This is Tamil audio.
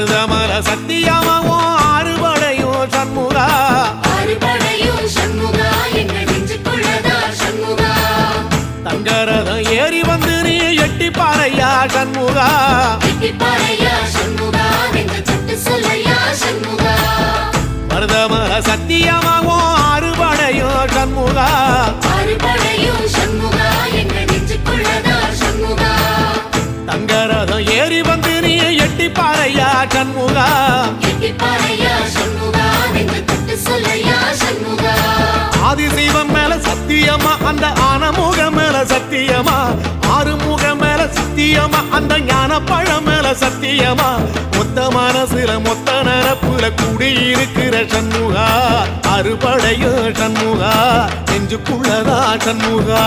மருதமல சத்தியமாவும் ஆறுபடையும் சண்முகா தங்கரதம் ஏறி வந்து நீ எட்டி பாறையா சண்முகா மருதமல சத்தியமாவும் ஆறுபடையும் சண்முகா தங்கரதம் ஏறி வந்து நீ எட்டி பாறையா சண்முகா ஆதிசைவம் மேல சத்தியமா அந்த ஆனமுகம் மேல சத்தியமா ஆறுமுகம் மேல சத்தியமா அந்த ஞான பழம் மேல சத்தியமா மொத்த மனசுல மொத்த நரப்புல குடியிருக்கிற சண்முகா அறுபடையோ சண்முகா நெஞ்சுக்குள்ளதா சண்முகா